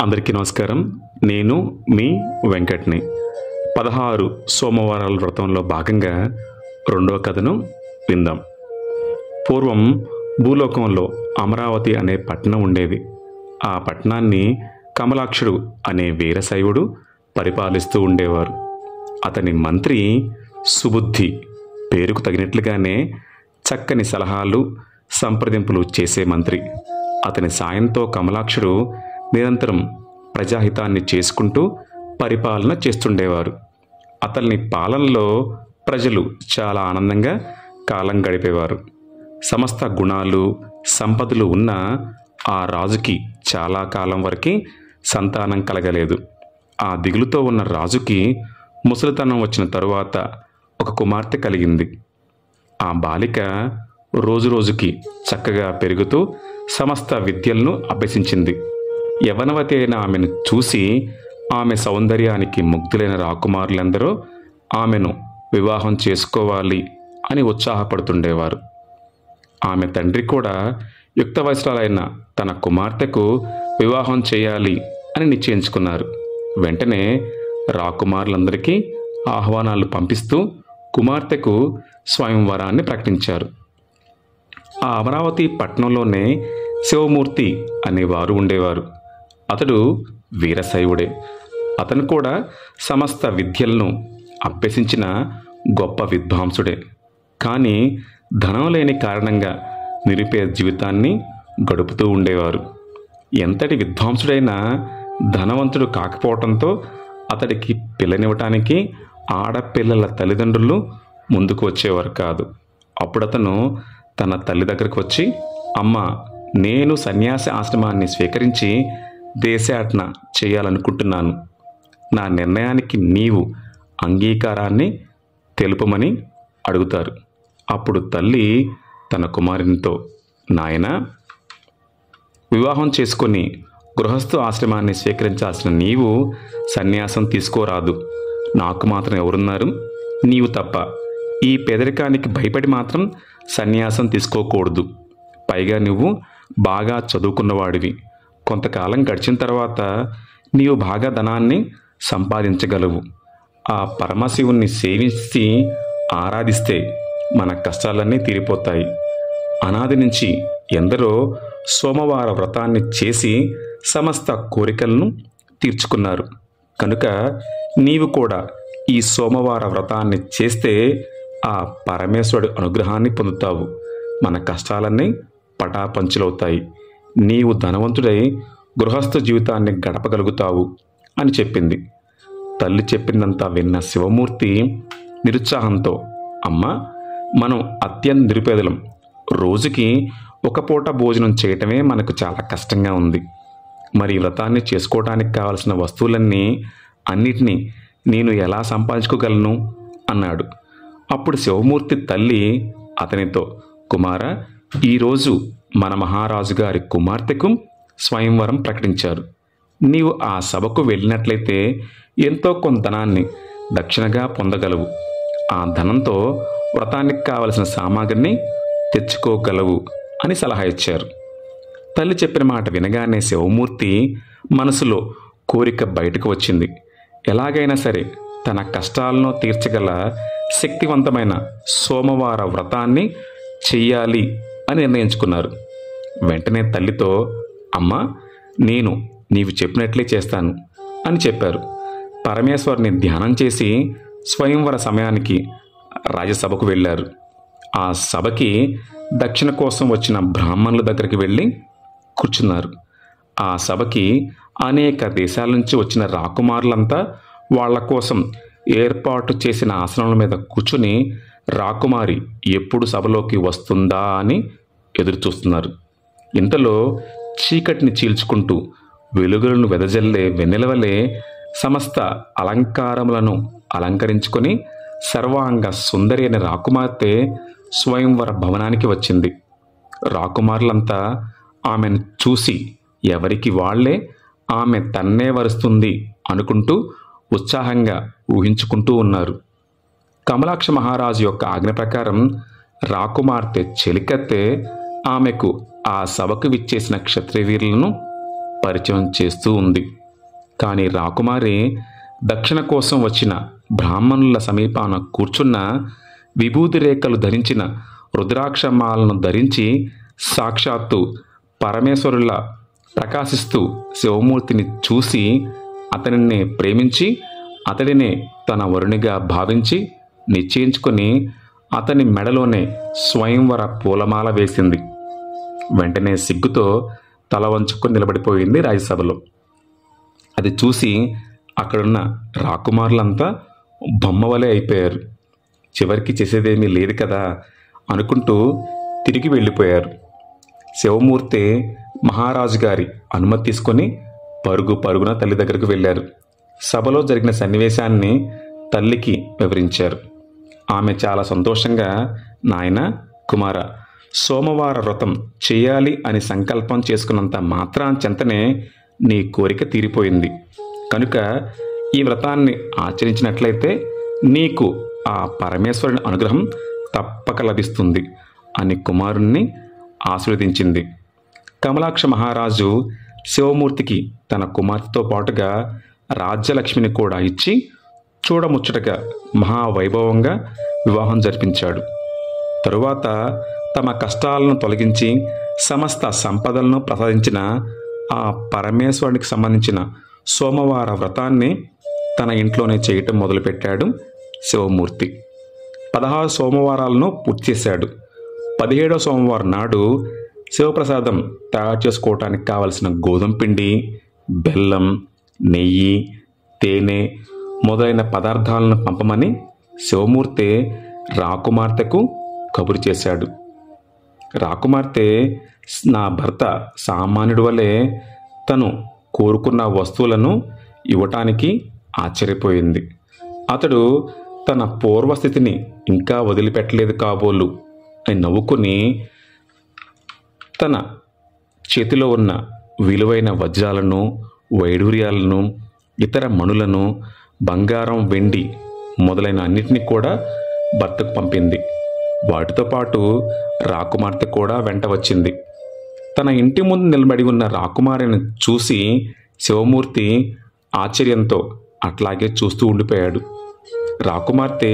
అందరికీ నమస్కారం. నేను మీ వెంకట్ని. 16 సోమవారాల వ్రతంలో భాగంగా రెండో కథను విందాం. పూర్వం భూలోకంలో అమరావతి అనే పట్టణం ఉండేది. ఆ పట్టణాన్ని కమలాక్షుడు అనే వీరశైవుడు పరిపాలిస్తూ ఉండేవారు. అతని మంత్రి సుబుద్ధి, పేరుకు తగినట్లుగానే చక్కని సలహాలు సంప్రదింపులు చేసే మంత్రి. అతని సాయంతో కమలాక్షుడు నిరంతరం ప్రజాహితాన్ని చేసుకుంటూ పరిపాలన చేస్తుండేవారు. అతని పాలనలో ప్రజలు చాలా ఆనందంగా కాలం గడిపేవారు. సమస్త గుణాలు సంపదలు ఉన్న ఆ రాజుకి చాలా కాలం వరకు సంతానం కలగలేదు. ఆ దిగులుతో ఉన్న రాజుకి ముసలితనం వచ్చిన తరువాత ఒక కుమార్తె కలిగింది. ఆ బాలిక రోజురోజుకి చక్కగా పెరుగుతూ సమస్త విద్యలను అభ్యసించింది. యవనవతి అయిన ఆమెను చూసి ఆమె సౌందర్యానికి ముగ్ధులైన రాకుమారులందరూ ఆమెను వివాహం చేసుకోవాలి అని ఉత్సాహపడుతుండేవారు. ఆమె తండ్రి కూడా యుక్త వయస్సులైన తన కుమార్తెకు వివాహం చేయాలి అని నిశ్చయించుకున్నారు. వెంటనే రాకుమారులందరికీ ఆహ్వానాలు పంపిస్తూ కుమార్తెకు స్వయంవరాన్ని ప్రకటించారు. ఆ అమరావతి పట్టణంలోనే శివమూర్తి అనేవారు ఉండేవారు. అతడు వీరశైవుడే. అతను కూడా సమస్త విద్యలను అభ్యసించిన గొప్ప విద్వాంసుడే. కానీ ధనం లేని కారణంగా నిరుపేద జీవితాన్ని గడుపుతూ ఉండేవారు. ఎంతటి విద్వాంసుడైనా ధనవంతుడు కాకపోవటంతో అతడికి పిల్లనివ్వటానికి ఆడపిల్లల తల్లిదండ్రులు ముందుకు వచ్చేవారు కాదు. అప్పుడతను తన తల్లి దగ్గరకు వచ్చి, అమ్మ, నేను సన్యాసి ఆశ్రమాన్ని స్వీకరించి దేశాటన చేయాలనుకుంటున్నాను. నా నిర్ణయానికి నీవు అంగీకారాన్ని తెలుపమని అడుగుతారు. అప్పుడు తల్లి తన కుమారునితో, నాయనా, వివాహం చేసుకొని గృహస్థు ఆశ్రమాన్ని స్వీకరించాల్సిన నీవు సన్యాసం తీసుకోరాదు. నాకు మాత్రం ఎవరున్నారు? నీవు తప్ప. ఈ పేదరికానికి భయపడి మాత్రం సన్యాసం తీసుకోకూడదు. పైగా నువ్వు బాగా చదువుకున్నవాడివి. కొంతకాలం గడిచిన తర్వాత నీవు బాగా ధనాన్ని సంపాదించగలవు. ఆ పరమశివుణ్ణి సేవించి ఆరాధిస్తే మన కష్టాలన్నీ తీరిపోతాయి. అనాది నుంచి ఎందరో సోమవార వ్రతాన్ని చేసి సమస్త కోరికలను తీర్చుకున్నారు. కనుక నీవు కూడా ఈ సోమవార వ్రతాన్ని చేస్తే ఆ పరమేశ్వరుడి అనుగ్రహాన్ని పొందుతావు. మన కష్టాలన్నీ పటాపంచులవుతాయి. నీవు ధనవంతుడై గృహస్థ జీవితాన్ని గడపగలుగుతావు అని చెప్పింది. తల్లి చెప్పిందంతా విన్న శివమూర్తి నిరుత్సాహంతో, అమ్మ, మనం అత్యంత నిరుపేదలం. రోజుకి ఒక పూట భోజనం చేయటమే మనకు చాలా కష్టంగా ఉంది. మరి వ్రతాన్ని చేసుకోవడానికి కావలసిన వస్తువులన్నీ అన్నిటినీ నేను ఎలా సంపాదించుకోగలను అన్నాడు. అప్పుడు శివమూర్తి తల్లి అతనితో, కుమారా, ఈరోజు మన మహారాజు గారి కుమార్తెకు స్వయంవరం ప్రకటించారు. నీవు ఆ సభకు వెళ్ళినట్లయితే ఎంతో కొంత ధనాన్ని దక్షిణగా పొందగలవు. ఆ ధనంతో వ్రతానికి కావలసిన సామాగ్రిని తెచ్చుకోగలవు అని సలహా ఇచ్చారు. తల్లి చెప్పిన మాట వినగానే శివమూర్తి మనసులో కోరిక బయటకు వచ్చింది. ఎలాగైనా సరే తన కష్టాలను తీర్చగల శక్తివంతమైన సోమవార వ్రతాన్ని చెయ్యాలి అని నిర్ణయించుకున్నారు. వెంటనే తల్లితో, అమ్మ, నేను నీవు చెప్పినట్లే చేస్తాను అని చెప్పారు. పరమేశ్వరుని ధ్యానం చేసి స్వయంవర సమయానికి రాజసభకు వెళ్ళారు. ఆ సభకి దక్షిణ కోసం వచ్చిన బ్రాహ్మణుల దగ్గరికి వెళ్ళి కూర్చున్నారు. ఆ సభకి అనేక దేశాల నుంచి వచ్చిన రాకుమారులంతా వాళ్ల కోసం ఏర్పాటు చేసిన ఆసనాల మీద కూర్చుని రాకుమారి ఎప్పుడు సభలోకి వస్తుందా అని ఎదురు చూస్తున్నారు. ఇంతలో చీకటిని చీల్చుకుంటూ వెలుగులను వెదజల్లే వెన్నెలవలే సమస్త అలంకారములను అలంకరించుకొని సర్వాంగ సుందరి అనే రాకుమార్తె స్వయంవర భవనానికి వచ్చింది. రాకుమారులంతా ఆమెను చూసి ఎవరికి వాళ్లే ఆమె తన్నే వరుస్తుంది అనుకుంటూ ఉత్సాహంగా ఊహించుకుంటూ ఉన్నారు. కమలాక్ష మహారాజు యొక్క ఆజ్ఞ ప్రకారం రాకుమార్తె చెలికత్తె ఆమెకు ఆ సభకు విచ్చేసిన క్షత్రియవీరులను పరిచయం చేస్తూ ఉంది. కానీ రాకుమారి దక్షిణ కోసం వచ్చిన బ్రాహ్మణుల సమీపాన కూర్చున్న విభూతి రేఖలు ధరించిన రుద్రాక్షమాలను ధరించి సాక్షాత్తు పరమేశ్వరులా ప్రకాశిస్తూ శివమూర్తిని చూసి అతనిని ప్రేమించి అతడినే తన వరునిగా భావించి నిశ్చయించుకొని అతని మెడలోనే స్వయంవర పూలమాల వేసింది. వెంటనే సిగ్గుతో తల వంచుకొని నిలబడిపోయింది రాజ్యసభలో. అది చూసి అక్కడున్న రాకుమారులంతా బొమ్మవలే అయిపోయారు. చివరికి చేసేదేమీ లేదు కదా అనుకుంటూ తిరిగి వెళ్ళిపోయారు. శివమూర్తి మహారాజు గారి అనుమతి తీసుకొని పరుగున తల్లి దగ్గరకు వెళ్ళారు. సభలో జరిగిన సన్నివేశాన్ని తల్లికి వివరించారు. ఆమె చాలా సంతోషంగా, నాయన కుమార, సోమవార వ్రతం చేయాలి అని సంకల్పం చేసుకున్నంత మాత్రాంచెంతనే నీ కోరిక తీరిపోయింది. కనుక ఈ వ్రతాన్ని ఆచరించినట్లయితే నీకు ఆ పరమేశ్వరుని అనుగ్రహం తప్పక లభిస్తుంది అని కుమారుణ్ణి ఆశీర్వదించింది. కమలాక్ష మహారాజు శివమూర్తికి తన కుమార్తెతో పాటుగా రాజ్యలక్ష్మిని కూడా ఇచ్చి చూడముచ్చటగా మహావైభవంగా వివాహం జరిపించాడు. తరువాత తమ కష్టాలను తొలగించి సమస్త సంపదలను ప్రసాదించిన ఆ పరమేశ్వరునికి సంబంధించిన సోమవార వ్రతాన్ని తన ఇంట్లోనే చేయటం మొదలుపెట్టాడు శివమూర్తి. 16 సోమవారాలను పూర్తి చేశాడు. 17వ సోమవారం నాడు శివప్రసాదం తయారు చేసుకోవటానికి కావలసిన గోధుమ పిండి, బెల్లం, నెయ్యి, తేనె మొదలైన పదార్థాలను పంపమని శివమూర్తి రాకుమార్తెకు కబురు చేశాడు. రాకుమార్తె నా భర్త సామాన్యుడి వలె తను కోరుకున్న వస్తువులను ఇవ్వటానికి ఆశ్చర్యపోయింది. అతడు తన పూర్వస్థితిని ఇంకా వదిలిపెట్టలేదు కాబోలు అని నవ్వుకుని తన చేతిలో ఉన్న విలువైన వజ్రాలను, వైడూర్యాలను, ఇతర మణులను, బంగారం, వెండి మొదలైన అన్నిటినీ కూడా భర్తకు పంపింది. వాటితో పాటు రాకుమార్తె కూడా వెంట వచ్చింది. తన ఇంటి ముందు నిలబడి ఉన్న రాకుమారిని చూసి శివమూర్తి ఆశ్చర్యంతో అట్లాగే చూస్తూ ఉండిపోయాడు. రాకుమార్తె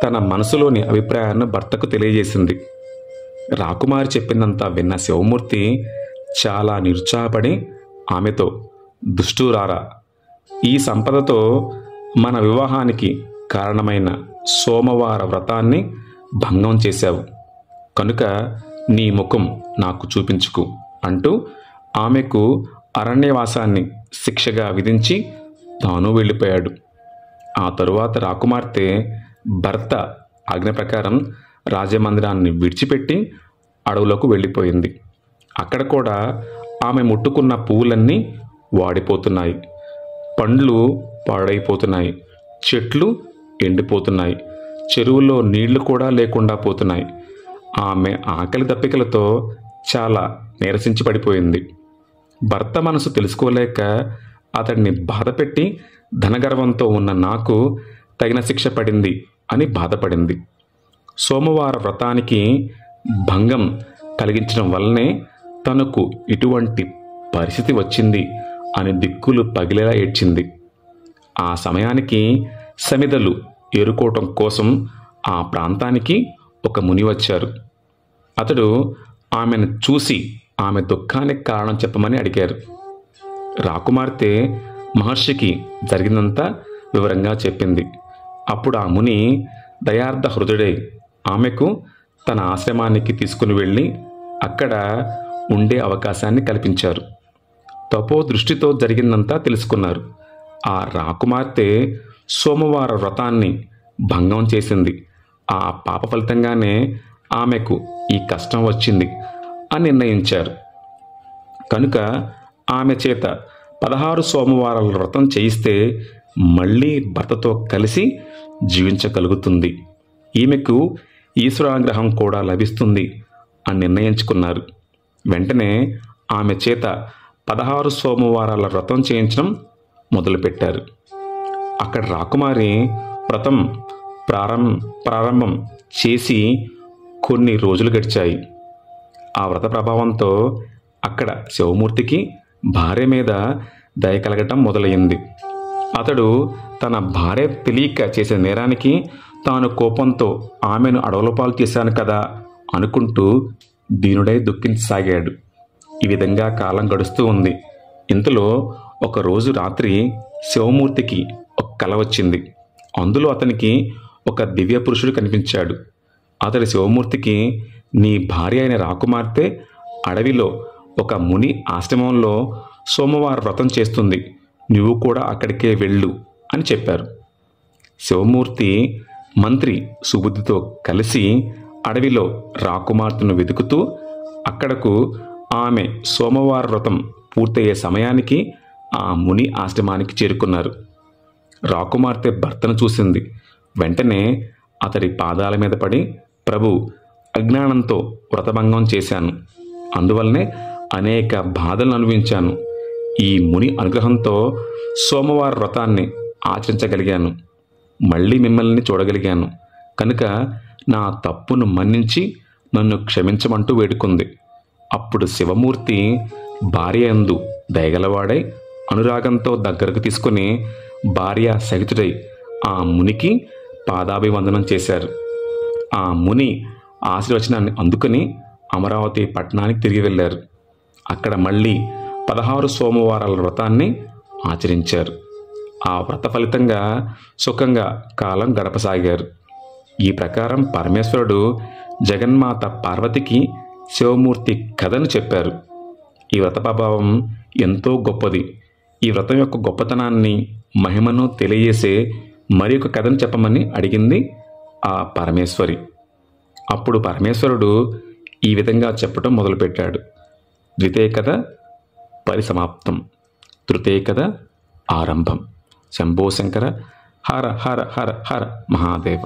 తన మనసులోని అభిప్రాయాన్ని భర్తకు తెలియజేసింది. రాకుమారి చెప్పిందంతా విన్న శివమూర్తి చాలా నిరుత్సాహపడి ఆమెతో, దుష్టూరారా, ఈ సంపదతో మన వివాహానికి కారణమైన సోమవార వ్రతాన్ని భంగం చేశావు. కనుక నీ ముఖం నాకు చూపించుకు అంటూ ఆమెకు అరణ్యవాసాన్ని శిక్షగా విధించి తాను వెళ్ళిపోయాడు. ఆ తరువాత రాకుమార్తె భర్త ఆజ్ఞ ప్రకారం రాజమందిరాన్ని విడిచిపెట్టి అడవులకు వెళ్ళిపోయింది. అక్కడ కూడా ఆమె ముట్టుకున్న పువ్వులన్నీ వాడిపోతున్నాయి, పండ్లు పాడైపోతున్నాయి, చెట్లు ఎండిపోతున్నాయి, చెరువులో నీళ్లు కూడా లేకుండా పోతున్నాయి. ఆమె ఆకలి దప్పికలతో చాలా నీరసించి పడిపోయింది. భర్త మనసు తెలుసుకోలేక అతడిని బాధపెట్టి ధనగర్వంతో ఉన్న నాకు తగిన శిక్ష పడింది అని బాధపడింది. సోమవార వ్రతానికి భంగం కలిగించడం వల్లనే తనకు ఇటువంటి పరిస్థితి వచ్చింది అని దిక్కులు పగిలేలా ఏడ్చింది. ఆ సమయానికి సమిధలు ఏరుకోవటం కోసం ఆ ప్రాంతానికి ఒక ముని వచ్చారు. అతడు ఆమెను చూసి ఆమె దుఃఖానికి కారణం చెప్పమని అడిగారు. రాకుమార్తె మహర్షికి జరిగిందంతా వివరంగా చెప్పింది. అప్పుడు ఆ ముని దయార్థ హృదయుడై ఆమెకు తన ఆశ్రమానికి తీసుకుని వెళ్ళి అక్కడ ఉండే అవకాశాన్ని కల్పించారు. తపో దృష్టితో జరిగిందంతా తెలుసుకున్నారు. ఆ రాకుమార్తె సోమవార వ్రతాన్ని భంగం చేసింది. ఆ పాప ఫలితంగానే ఆమెకు ఈ కష్టం వచ్చింది అని నిర్ణయించారు. కనుక ఆమె చేత 16 సోమవారాల వ్రతం చేయిస్తే మళ్ళీ భర్తతో కలిసి జీవించగలుగుతుంది, ఈమెకు ఈశ్వరానుగ్రహం కూడా లభిస్తుంది అని నిర్ణయించుకున్నారు. వెంటనే ఆమె చేత 16 సోమవారాల వ్రతం చేయించడం మొదలుపెట్టారు. అక్కడ రాకుమారి వ్రతం ప్రారంభం చేసి కొన్ని రోజులు గడిచాయి. ఆ వ్రత ప్రభావంతో అక్కడ శివమూర్తికి భార్య మీద దయ కలగటం మొదలైంది. అతడు తన భార్య తెలియక చేసిన నేరానికి తాను కోపంతో ఆమెను అడవులపాలు చేశాను కదా అనుకుంటూ దీనుడై దుఃఖించసాగాడు. ఈ విధంగా కాలం గడుస్తూ ఉంది. ఇంతలో ఒకరోజు రాత్రి శివమూర్తికి ఒక కల వచ్చింది. అందులో అతనికి ఒక దివ్య పురుషుడు కనిపించాడు. అతడి శివమూర్తికి, నీ భార్య అయిన రాకుమార్తె అడవిలో ఒక ముని ఆశ్రమంలో సోమవార వ్రతం చేస్తుంది, నువ్వు కూడా అక్కడికే వెళ్ళు అని చెప్పారు. శివమూర్తి మంత్రి సుబుద్ధితో కలిసి అడవిలో రాకుమార్తెను వెతుకుతూ అక్కడకు ఆమె సోమవార వ్రతం పూర్తయ్యే సమయానికి ఆ ముని ఆశ్రమానికి చేరుకున్నారు. రాకుమార్తె భర్తను చూసింది. వెంటనే అతడి పాదాల మీద పడి, ప్రభు, అజ్ఞానంతో వ్రతభంగం చేశాను, అందువల్లనే అనేక బాధలను అనుభవించాను. ఈ ముని అనుగ్రహంతో సోమవార వ్రతాన్ని ఆచరించగలిగాను, మళ్ళీ మిమ్మల్ని చూడగలిగాను, కనుక నా తప్పును మన్నించి నన్ను క్షమించమంటూ వేడుకుంది. అప్పుడు శివమూర్తి భార్య యందు దయగలవాడై అనురాగంతో దగ్గరకు తీసుకుని భార్య సహితుడై ఆ మునికి పాదాభివందనం చేశారు. ఆ ముని ఆశీర్వచనాన్ని అందుకుని అమరావతి పట్టణానికి తిరిగి వెళ్ళారు. అక్కడ మళ్ళీ 16 సోమవారాల వ్రతాన్ని ఆచరించారు. ఆ వ్రత ఫలితంగా సుఖంగా కాలం గడపసాగారు. ఈ ప్రకారం పరమేశ్వరుడు జగన్మాత పార్వతికి శివమూర్తి కథను చెప్పారు. ఈ వ్రత ప్రభావం ఎంతో గొప్పది. ఈ వ్రతం యొక్క గొప్పతనాన్ని, మహిమను తెలియజేసే మరి ఒక కథను చెప్పమని అడిగింది ఆ పరమేశ్వరి. అప్పుడు పరమేశ్వరుడు ఈ విధంగా చెప్పడం మొదలుపెట్టాడు. ద్వితీయ కథ పరిసమాప్తం, తృతీయ కథ ఆరంభం. శంభో శంకర, హర హర హర హర మహాదేవ.